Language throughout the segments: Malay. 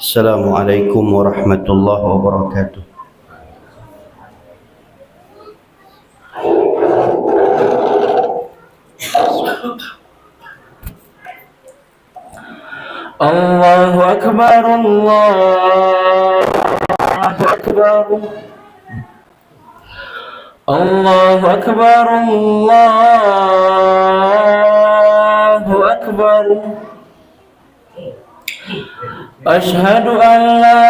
Assalamualaikum warahmatullahi wabarakatuh. Allahu Akbar, Allahu Akbar, Allahu Akbar, Allahu Akbar. Asyhadu an la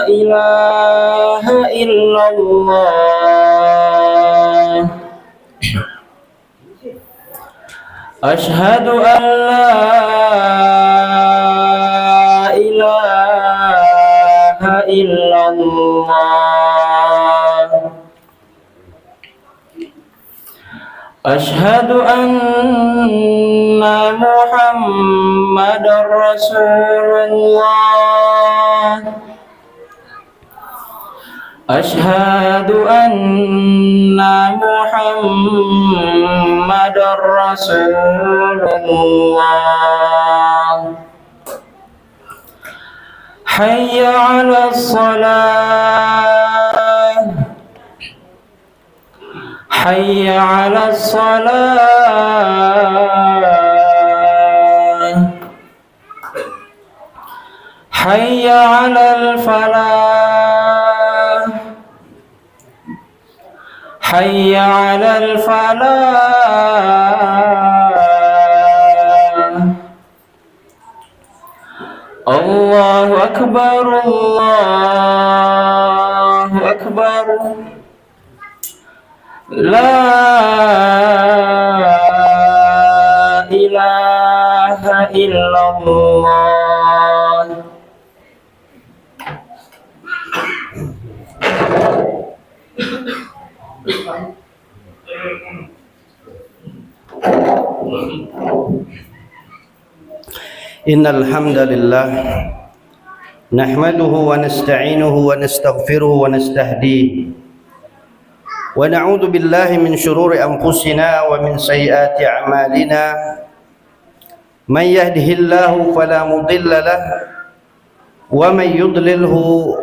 ilaha illallah. Asyhadu an la ilaha illallah. Asyhadu anna Muhammadar Rasulullah. Asyhadu anna Muhammadar Rasulullah. Hayya 'alas salah, hayya 'alas salah, hayya 'alal falah, hayya 'alal falah. Allahu Akbar, Allahu Akbar. La ilaha illallah. Innal hamdalillah nahmaduhu wa nasta'inuhu wa nastaghfiruhu wa nastahdihi wa na'udzu billahi min shururi anfusina wa min sayyiati a'malina. Man yahdihillahu fala mudilla lahu wa man yudlilhu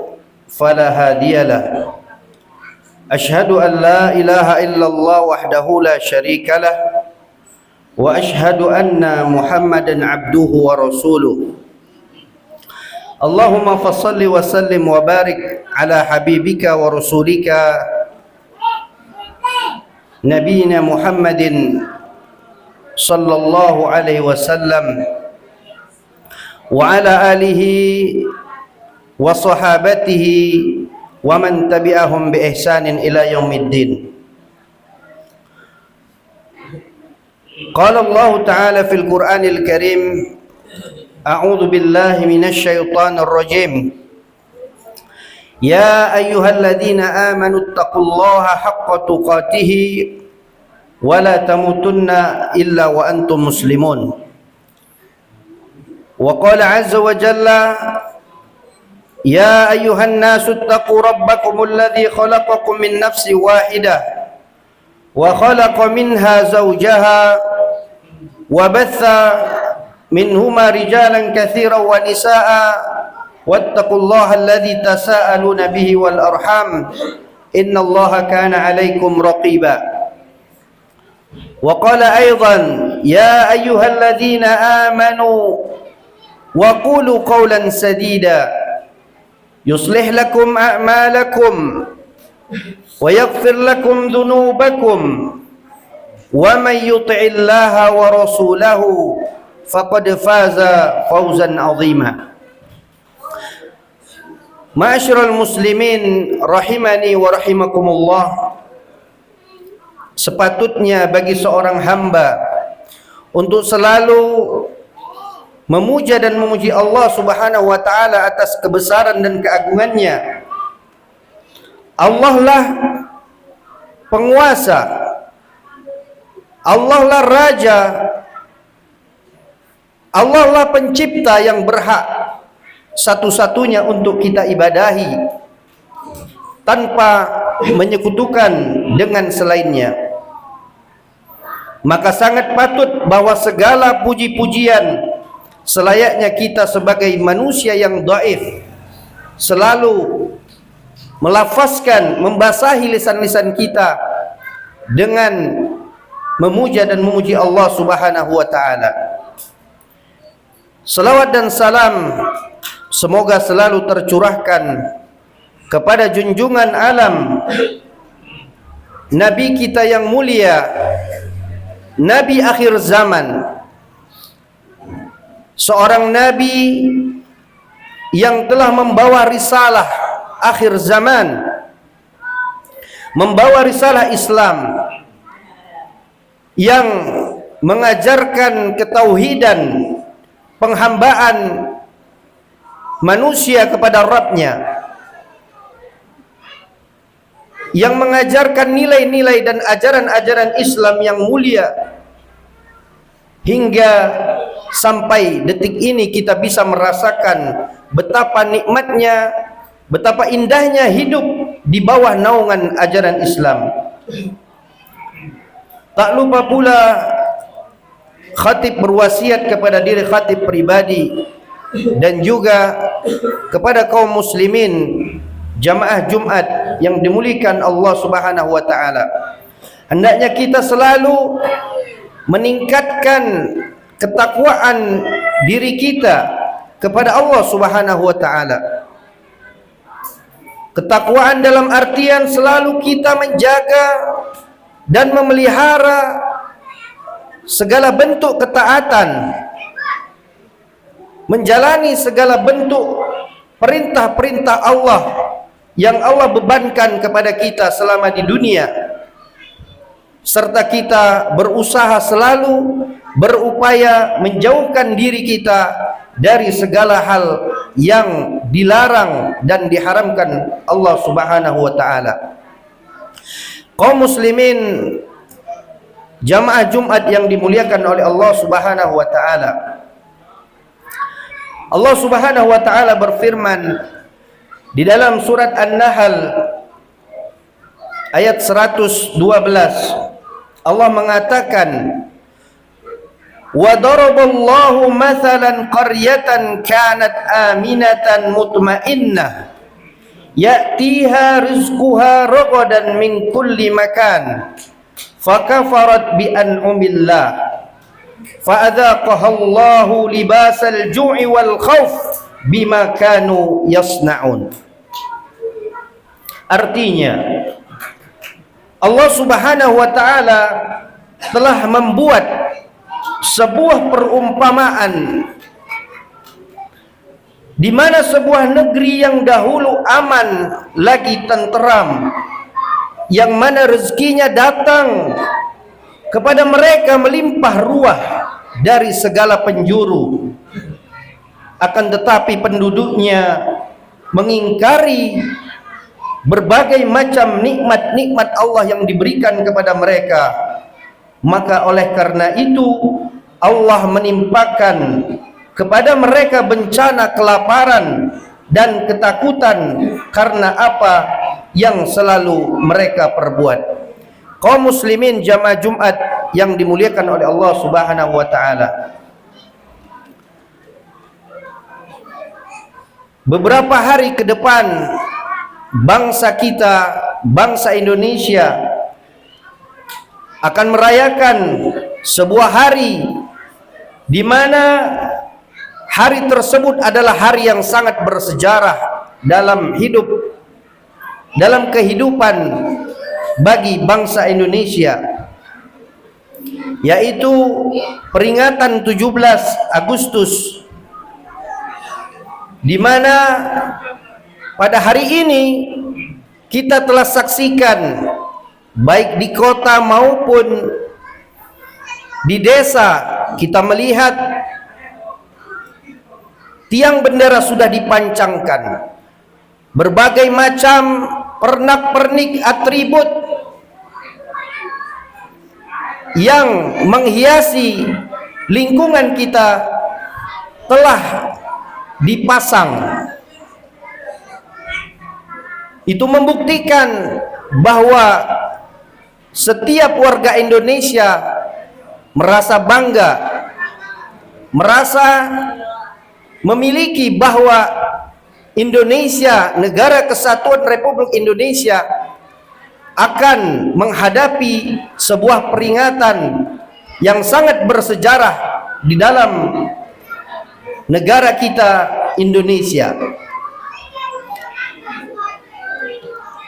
fala hadiya lahu. Ashhadu an la ilaha illallah wahdahu la syarika lahu wa ashhadu anna Muhammadan abduhu wa rasuluh. Allahumma fassalli wa sallim wa barik ala habibika wa rasulika nabiyina Muhammadin sallallahu alaihi wasallam wa ala alihi wa sahabatihi wa man tabi'ahum bi ihsanin ila yaumiddin. Qala Allah Ta'ala fil Qur'anil Karim, a'udzu billahi minasy syaithanir rajim. Ya ayyuhalladzina amanu taqullaha haqqa tuqatih wa la tamutunna illa wa antum muslimun. Wa qala 'azza wa jalla, ya ayyuhan nasu taqu rabbakumul ladzi khalaqakum min nafsin wahidah wa khalaqa minha zawjaha wa batha minhuma rijalan katsiran wa nisaa wattaqullaha alladzi tasaaluna bihi wal arham innallaha kana 'alaikum raqiba. Wa qala aidan, ya ayyuhalladzina amanu wa qulu qawlan sadida yuslih lakum a'malakum wa yaghfir lakum dhunubakum wa man yuti'illaha wa rasulahu faqad faza fawzan 'azima. Ma'asyiral muslimin rahimani wa rahimakumullah. Sepatutnya bagi seorang hamba untuk selalu memuja dan memuji Allah Subhanahu wa taala atas kebesaran dan keagungannya. Allah lah penguasa, Allah lah raja, Allah lah pencipta yang berhak satu-satunya untuk kita ibadahi tanpa menyekutukan dengan selainnya. maka sangat patut bahwa segala puji-pujian selayaknya kita sebagai manusia yang dhaif selalu melafazkan, membasahi lisan-lisan kita dengan memuja dan memuji Allah Subhanahu wa taala. Salawat dan salam semoga selalu tercurahkan kepada junjungan alam Nabi kita yang mulia, Nabi akhir zaman, seorang Nabi yang telah membawa risalah akhir zaman, membawa risalah Islam yang mengajarkan ketauhidan, penghambaan manusia kepada Rabb-Nya, yang mengajarkan nilai-nilai dan ajaran-ajaran Islam yang mulia, hingga sampai detik ini kita bisa merasakan betapa nikmatnya, betapa indahnya hidup di bawah naungan ajaran Islam. Tak lupa pula khatib berwasiat kepada diri khatib pribadi dan juga kepada kaum muslimin jamaah Jumat yang dimuliakan Allah Subhanahu wa taala. Hendaknya kita selalu meningkatkan ketakwaan diri kita kepada Allah Subhanahu wa taala. Ketakwaan dalam artian selalu kita menjaga dan memelihara segala bentuk ketaatan, menjalani segala bentuk perintah-perintah Allah yang Allah bebankan kepada kita selama di dunia, serta kita berusaha selalu berupaya menjauhkan diri kita dari segala hal yang dilarang dan diharamkan Allah Subhanahu wa taala. Kaum muslimin jamaah Jumat yang dimuliakan oleh Allah Subhanahu wa taala, Allah Subhanahu wa taala berfirman di dalam surat An-Nahl ayat 112, Allah mengatakan, wa daraballahu mathalan qaryatan kanat aminatan mutmainnah ya'tiha rizquha ragadan min kulli makan fakafarat bi an'amillah fa'adzaqaha Allahu libasal ju'i wal khauf bima kanu yasna'un. Artinya, Allah Subhanahu wa taala telah membuat sebuah perumpamaan di mana sebuah negeri yang dahulu aman lagi tenteram, yang mana rezekinya datang kepada mereka melimpah ruah dari segala penjuru, akan tetapi penduduknya mengingkari berbagai macam nikmat-nikmat Allah yang diberikan kepada mereka. Maka oleh karena itu Allah menimpakan kepada mereka bencana kelaparan dan ketakutan karena apa yang selalu mereka perbuat. Kaum muslimin jamaah Jumat yang dimuliakan oleh Allah Subhanahu wa taala, beberapa hari ke depan bangsa kita, bangsa Indonesia akan merayakan sebuah hari di mana hari tersebut adalah hari yang sangat bersejarah dalam hidup, dalam kehidupan bagi bangsa Indonesia, yaitu peringatan 17 Agustus, di mana pada hari ini kita telah saksikan baik di kota maupun di desa, kita melihat tiang bendera sudah dipancangkan, berbagai macam pernak-pernik atribut yang menghiasi lingkungan kita telah dipasang. Itu membuktikan bahwa setiap warga Indonesia merasa bangga, merasa memiliki bahwa Indonesia, negara kesatuan Republik Indonesia, akan menghadapi sebuah peringatan yang sangat bersejarah di dalam negara kita Indonesia.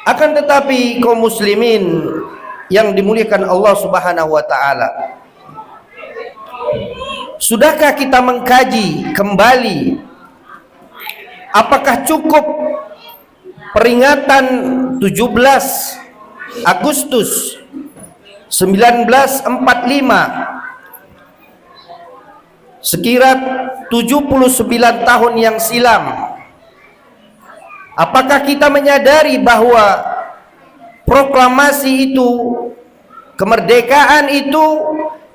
Akan tetapi kaum muslimin yang dimuliakan Allah Subhanahu wa taala, sudahkah kita mengkaji kembali apakah cukup peringatan 17 Agustus 1945 sekira 79 tahun yang silam? Apakah kita menyadari bahwa proklamasi itu, kemerdekaan itu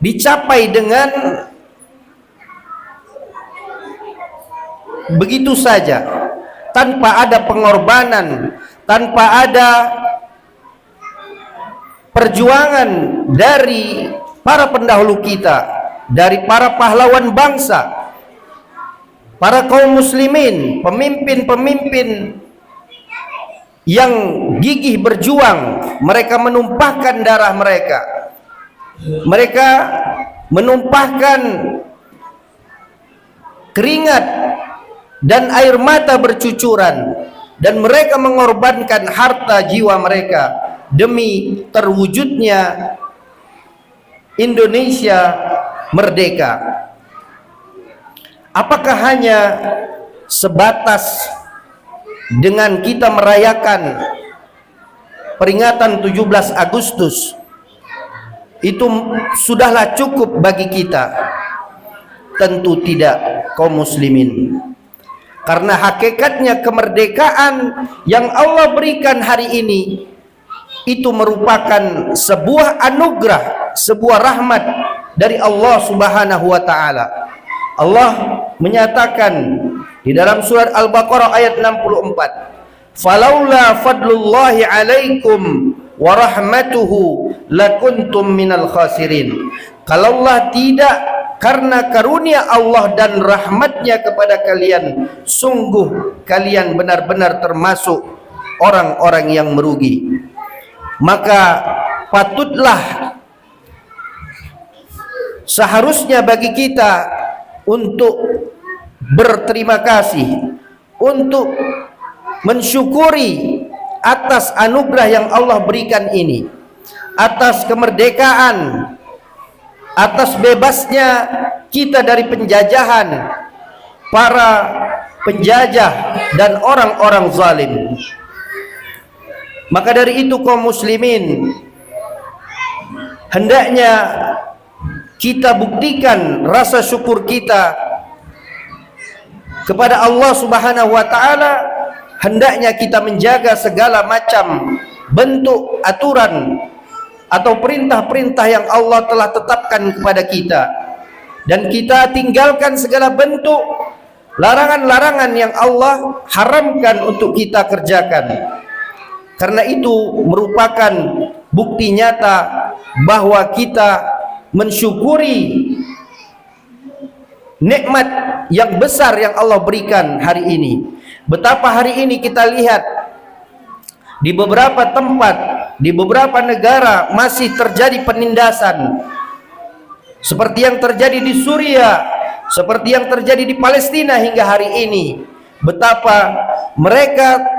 dicapai dengan begitu saja, tanpa ada pengorbanan, tanpa ada perjuangan dari para pendahulu kita, dari para pahlawan bangsa, para kaum muslimin, pemimpin-pemimpin yang gigih berjuang? Mereka menumpahkan darah mereka, mereka menumpahkan keringat dan air mata bercucuran, dan mereka mengorbankan harta jiwa mereka demi terwujudnya Indonesia merdeka. Apakah hanya sebatas dengan kita merayakan peringatan 17 Agustus itu sudahlah cukup bagi kita? Tentu tidak, kaum muslimin. Karena hakikatnya kemerdekaan yang Allah berikan hari ini itu merupakan sebuah anugerah, sebuah rahmat dari Allah Subhanahu wa taala. Allah menyatakan di dalam surat Al-Baqarah ayat 64, "Falaula fadlullahi 'alaikum wa rahmatuhu lakuntum minal khasirin." Kalaulah tidak karena karunia Allah dan rahmatnya kepada kalian, sungguh kalian benar-benar termasuk orang-orang yang merugi. Maka patutlah, seharusnya bagi kita untuk berterima kasih, untuk mensyukuri atas anugerah yang Allah berikan ini, atas kemerdekaan, atas bebasnya kita dari penjajahan para penjajah dan orang-orang zalim. Maka dari itu kaum muslimin, hendaknya kita buktikan rasa syukur kita kepada Allah Subhanahu wa taala. Hendaknya kita menjaga segala macam bentuk aturan atau perintah-perintah yang Allah telah tetapkan kepada kita, dan kita tinggalkan segala bentuk larangan-larangan yang Allah haramkan untuk kita kerjakan. Karena itu merupakan bukti nyata bahwa kita mensyukuri nikmat yang besar yang Allah berikan hari ini. Betapa hari ini kita lihat di beberapa tempat, di beberapa negara masih terjadi penindasan, seperti yang terjadi di Suriah, seperti yang terjadi di Palestina hingga hari ini. Betapa mereka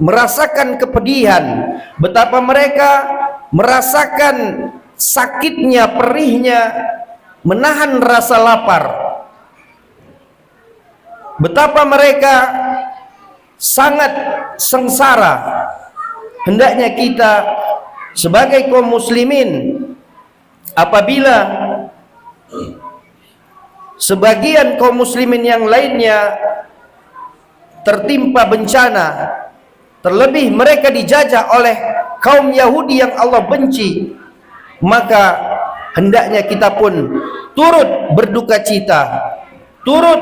merasakan kepedihan, betapa mereka merasakan sakitnya, perihnya menahan rasa lapar, betapa mereka sangat sengsara. Hendaknya kita sebagai kaum muslimin, apabila sebagian kaum muslimin yang lainnya tertimpa bencana, terlebih mereka dijajah oleh kaum Yahudi yang Allah benci, maka hendaknya kita pun turut berduka cita, turut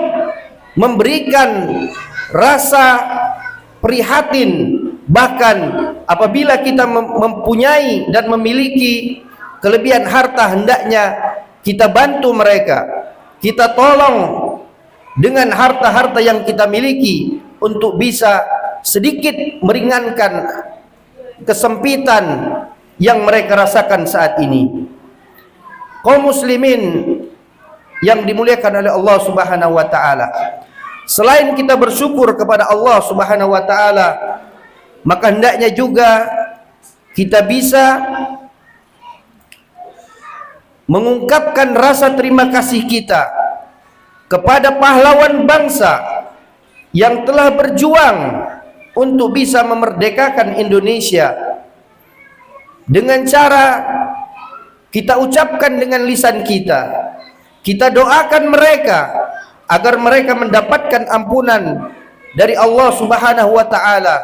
memberikan rasa prihatin. Bahkan apabila kita mempunyai dan memiliki kelebihan harta, hendaknya kita bantu mereka, kita tolong dengan harta-harta yang kita miliki untuk bisa sedikit meringankan kesempitan yang mereka rasakan saat ini. Kaum muslimin yang dimuliakan oleh Allah Subhanahu wa taala, selain kita bersyukur kepada Allah Subhanahu wa taala, maka hendaknya juga kita bisa mengungkapkan rasa terima kasih kita kepada pahlawan bangsa yang telah berjuang untuk bisa memerdekakan Indonesia, dengan cara kita ucapkan dengan lisan kita, kita doakan mereka agar mereka mendapatkan ampunan dari Allah Subhanahu wa taala,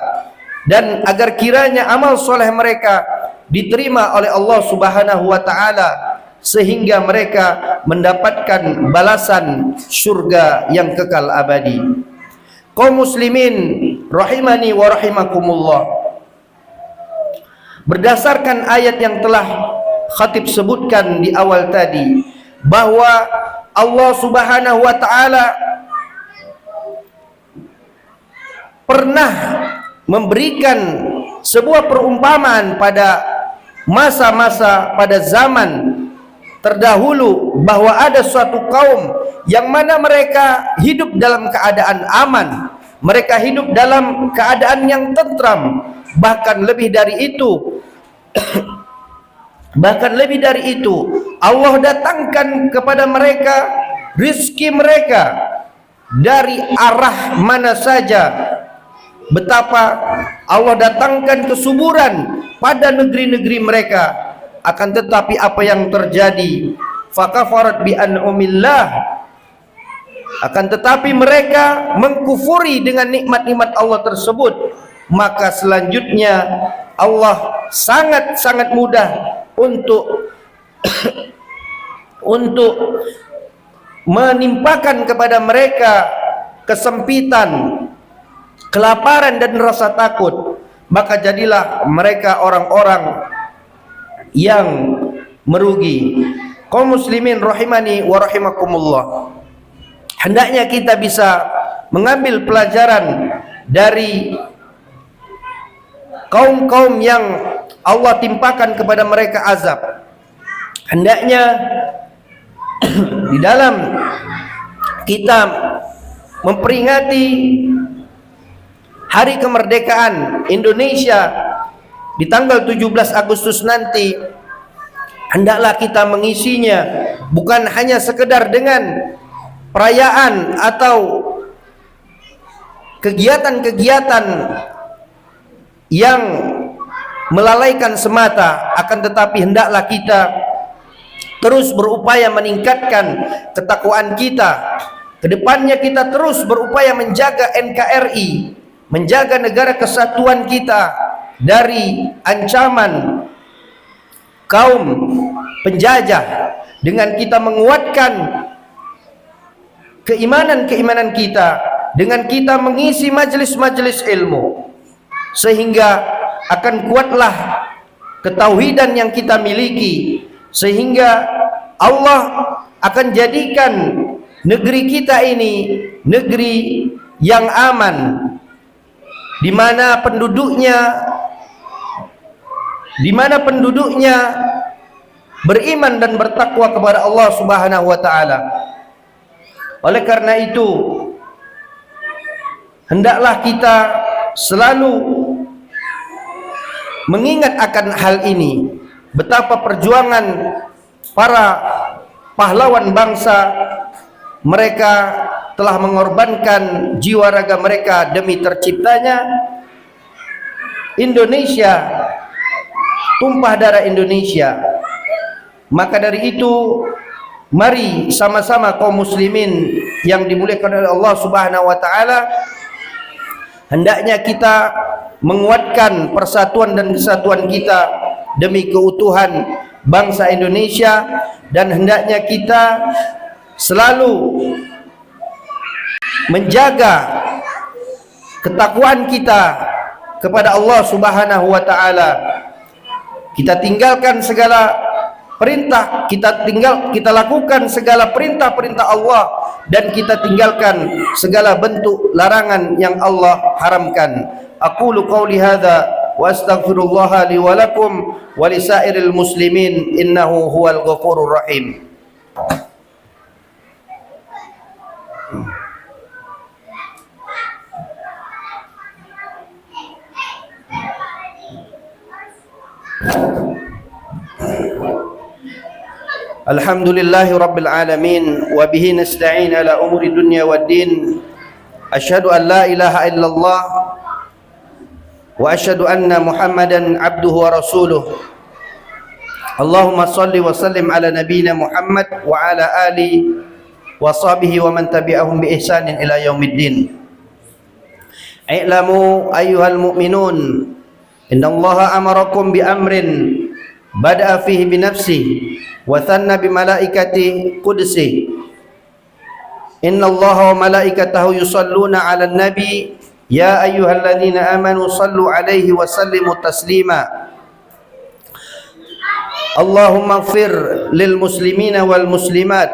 dan agar kiranya amal soleh mereka diterima oleh Allah Subhanahu wa taala, sehingga mereka mendapatkan balasan surga yang kekal abadi. Kaum muslimin rahimani wa rahimakumullah, berdasarkan ayat yang telah khatib sebutkan di awal tadi, bahwa Allah Subhanahu wa taala pernah memberikan sebuah perumpamaan pada masa-masa, pada zaman terdahulu, bahwa ada suatu kaum yang mana mereka hidup dalam keadaan aman, mereka hidup dalam keadaan yang tentram, bahkan lebih dari itu Allah datangkan kepada mereka rizki mereka dari arah mana saja. Betapa Allah datangkan kesuburan pada negeri-negeri mereka, akan tetapi apa yang terjadi? Fakafarat bi an'umillah, akan tetapi mereka mengkufuri dengan nikmat-nikmat Allah tersebut. Maka selanjutnya Allah sangat-sangat mudah untuk menimpakan kepada mereka kesempitan, kelaparan dan rasa takut. Maka jadilah mereka orang-orang yang merugi. Kaum muslimin rahimani wa rahimakumullah, hendaknya kita bisa mengambil pelajaran dari kaum-kaum yang Allah timpakan kepada mereka azab. Hendaknya di dalam kita memperingati hari kemerdekaan Indonesia di tanggal 17 Agustus nanti, hendaklah kita mengisinya bukan hanya sekedar dengan perayaan atau kegiatan-kegiatan yang melalaikan semata, akan tetapi hendaklah kita terus berupaya meningkatkan ketakwaan kita. Kedepannya kita terus berupaya menjaga NKRI, menjaga negara kesatuan kita dari ancaman kaum penjajah, dengan kita menguatkan keimanan-keimanan kita, dengan kita mengisi majelis-majelis ilmu, sehingga akan kuatlah ketauhidan yang kita miliki, sehingga Allah akan jadikan negeri kita ini negeri yang aman, di mana penduduknya beriman dan bertakwa kepada Allah Subhanahu wa taala. Oleh karena itu, hendaklah kita selalu mengingat akan hal ini, betapa perjuangan para pahlawan bangsa, mereka telah mengorbankan jiwa raga mereka demi terciptanya Indonesia, tumpah darah Indonesia. Maka dari itu, mari sama-sama kaum muslimin yang dimuliakan oleh Allah Subhanahu wa taala, hendaknya kita menguatkan persatuan dan kesatuan kita demi keutuhan bangsa Indonesia, dan hendaknya kita selalu menjaga ketakwaan kita kepada Allah Subhanahu wa taala. Kita tinggalkan segala perintah, kita lakukan segala perintah-perintah Allah dan kita tinggalkan segala bentuk larangan yang Allah haramkan. Aqulu qauli hadza wa astaghfirullah li wa lakum wa lisairil muslimin innahu huwal ghafurur rahim. Alhamdulillahi rabbil alamin wa bihi nasta'in ala umuri dunya waddin. Asyhadu an la ilaha illallah wa asyhadu anna Muhammadan abduhu wa rasuluh. Allahumma salli wa sallim ala nabiyyina Muhammad wa ala ali wa sahbihi wa man tabi'ahum bi ihsanin ila yaumiddin. I'lamu ayyuhal mu'minun innallaha amarakum bi amrin bada'a fihi bi nafsihi wa thanna bi malaikati qudsi. Innallaha wa malaikatahu yusalluna 'alan nabi ya ayyuhalladzina amanu sallu 'alaihi wa sallimu taslima. Allahumma ighfir lil muslimina wal muslimat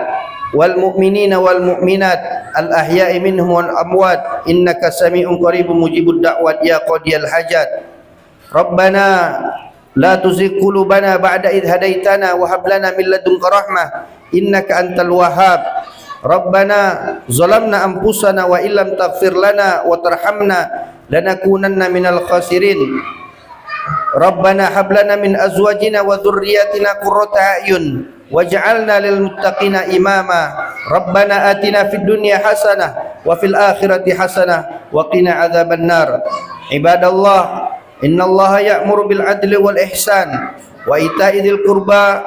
wal mu'minina wal mu'minat al ahya'i minhum wal amwat innaka sami'un qaribun mujibud da'wat ya qadiyal hajat. Rabbana la tuzigh qulubana ba'da idh hadaitana wa hab lana min ladunka rahmah innaka antal wahhab. Rabbana zalamna anfusana wa illam taghfir lana wa tarhamna lanakunanna minal khasirin. Rabbana hab lana min azwajina wa dhurriyyatina qurrata a'yun waj'alna lil muttaqina imama. Rabbana atina fid dunya hasanah wa fil akhirati hasanah wa qina adzaban nar. Ibadallah, innallaha ya'muru bil adli wal ihsan wa ita'i dzil qurba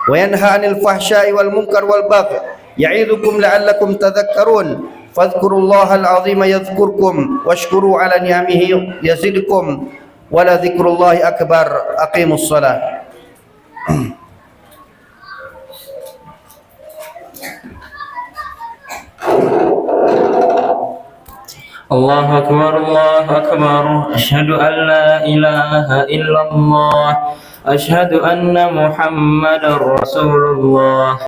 wa yanha 'anil fahsya'i wal munkar wal baghi ya'idukum la'allakum tadhakkarun. Fadhkurullahal 'azima yadhkurkum washkuru 'ala ni'amihi yazidkum wa la dzikrullahi akbar. Aqimus shalah. Allahu akbar, Allahu akbar. Asyhadu an la ilaha illallah. Asyhadu anna Muhammadar Rasulullah.